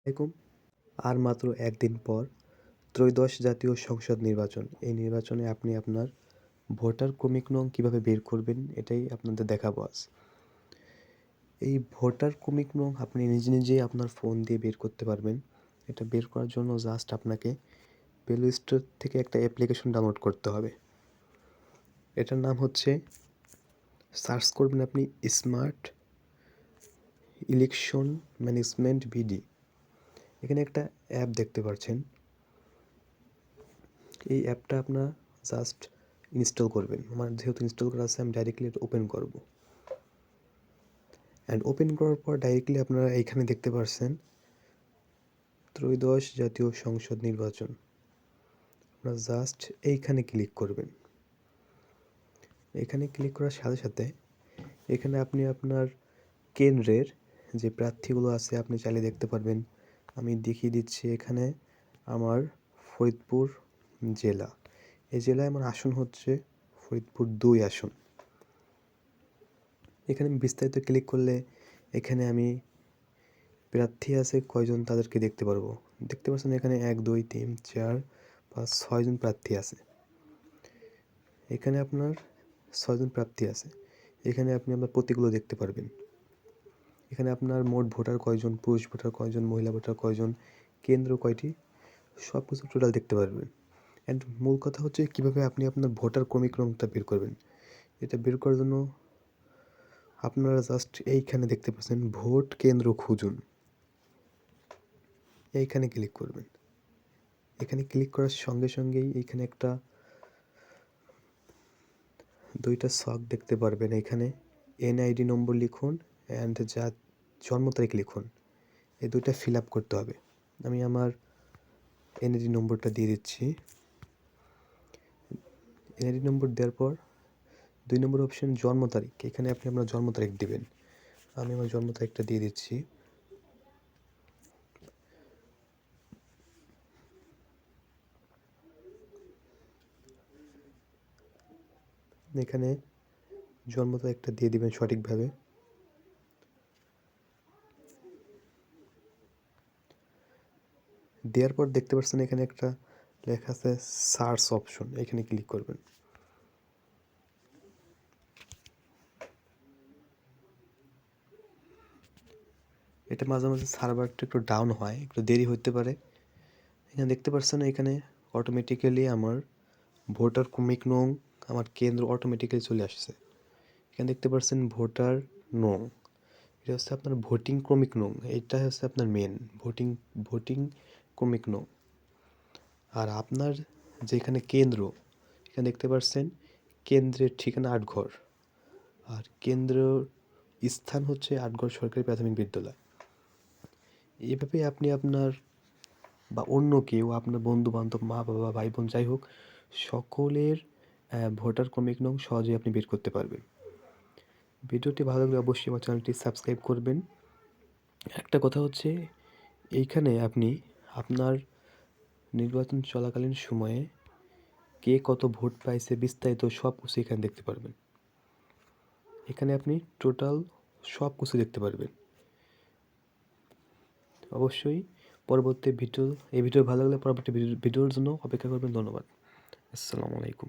এরকম আর মাত্র একদিন পর ত্রয়োদশ জাতীয় সংসদ নির্বাচন। এই নির্বাচনে আপনি আপনার ভোটার ক্রমিক নং কীভাবে বের করবেন এটাই আপনাদের দেখাবো আজ। এই ভোটার ক্রমিক নং আপনি নিজেই আপনার ফোন দিয়ে বের করতে পারবেন। এটা বের করার জন্য জাস্ট আপনাকে প্লে স্টোর থেকে একটা অ্যাপ্লিকেশন ডাউনলোড করতে হবে। এটার নাম হচ্ছে, সার্চ করবেন আপনি স্মার্ট ইলেকশন ম্যানেজমেন্ট ভিডি। এখানে একটা অ্যাপ দেখতে পাচ্ছেন। এই অ্যাপটা আপনার জাস্ট ইনস্টল করবেন। আমার যেহেতু ইনস্টল করা আছে আমি ডাইরেক্টলি এটা ওপেন করব। অ্যান্ড ওপেন করার পর ডাইরেক্টলি আপনারা এইখানে দেখতে পাচ্ছেন ত্রয়োদশ জাতীয় সংসদ নির্বাচন। আপনারা জাস্ট এইখানে ক্লিক করবেন। এখানে ক্লিক করার সাথে সাথে এখানে আপনি আপনার কেন্দ্রের যে প্রার্থীগুলো আছে আপনি চাইলে দেখতে পারবেন। আমি দেখিয়ে দিচ্ছি, এখানে আমার ফরিদপুর জেলা। এই জেলায় আমার আসন হচ্ছে ফরিদপুর 2 আসন। এখানে আমি বিস্তারিত ক্লিক করলে এখানে আমি প্রার্থী আছে কয়জন তাদেরকে দেখতে পারবো। দেখতে পাচ্ছেন এখানে 1 2 3 4 5 6 জন প্রার্থী আছে। এখানে আপনার 6 জন প্রার্থী আছে। এখানে আপনি আপনার প্রতীকগুলো দেখতে পারবেন। এখানে আপনার মোট ভোটার কয়জন, পুরুষ ভোটার কয়জন, মহিলা ভোটার কয়জন, কেন্দ্র কয়টি, সব কিছু টোটাল দেখতে পারবেন। অ্যান্ড মূল কথা হচ্ছে কীভাবে আপনি আপনার ভোটার ক্রমিক নংটা বের করবেন। এটা বের করার জন্য আপনারা জাস্ট এইখানে দেখতে পাচ্ছেন ভোট কেন্দ্র খুঁজুন। এইখানে ক্লিক করবেন। এখানে ক্লিক করার সঙ্গে সঙ্গেই এইখানে একটা 2টা ছক দেখতে পারবেন। এখানে এনআইডি নম্বর লিখুন অ্যান্ড জন্ম তারিখ লিখুন। এই 2টা ফিল আপ করতে হবে। আমি আমার এনআইডি নম্বরটা দিয়ে দিচ্ছি। এনআইডি নম্বর দেওয়ার পর 2 নম্বর অপশন জন্ম তারিখ। এখানে আপনি আপনার জন্ম তারিখ দিবেন। আমি আমার জন্ম তারিখটা দিয়ে দিচ্ছি। এখানে জন্ম তারিখটা দিয়ে দিবেন সঠিকভাবে। দেওয়ার পর দেখতে পাচ্ছেন এখানে একটা লেখা আছে সার্চ অপশন। এখানে ক্লিক করবেন। এটা মাঝে মাঝে সার্ভারটা একটু ডাউন হয়, একটু দেরি হতে পারে। এখানে দেখতে পাচ্ছেন এখানে অটোমেটিক্যালি আমার ভোটার ক্রমিক নং আমার কেন্দ্র অটোমেটিক্যালি চলে আসছে। এখানে দেখতে পাচ্ছেন ভোটার নং, এটা হচ্ছে আপনার ভোটিং ক্রমিক নং। এইটা হচ্ছে আপনার মেন ভোটিং ক্রমিক নং। আর আপনার যেখানে কেন্দ্র, এখানে দেখতে পাচ্ছেন কেন্দ্রের ঠিকানা আটঘর, আর কেন্দ্র স্থান হচ্ছে আটঘর সরকারি প্রাথমিক বিদ্যালয়। এভাবে আপনি আপনার বা অন্য কেউ, আপনার বন্ধু বান্ধব, মা বাবা, ভাই বোন, যাই হোক, সকলের ভোটার ক্রমিক নং সহজেই আপনি বের করতে পারবেন। ভিডিওটি ভালো লাগলে অবশ্যই আমার চ্যানেলটি সাবস্ক্রাইব করবেন। একটা কথা হচ্ছে, এইখানে আপনি আপনার নির্বাচন চলাকালীন সময়ে কে কত ভোট পাইছে বিস্তারিত সব কিছু এখানে দেখতে পারবেন। এখানে আপনি টোটাল সব কিছু দেখতে পারবেন। অবশ্যই পরবর্তী ভিডিও, এই ভিডিও ভালো লাগলে পরবর্তী ভিডিওর জন্য অপেক্ষা করবেন। ধন্যবাদ। আসসালামু আলাইকুম।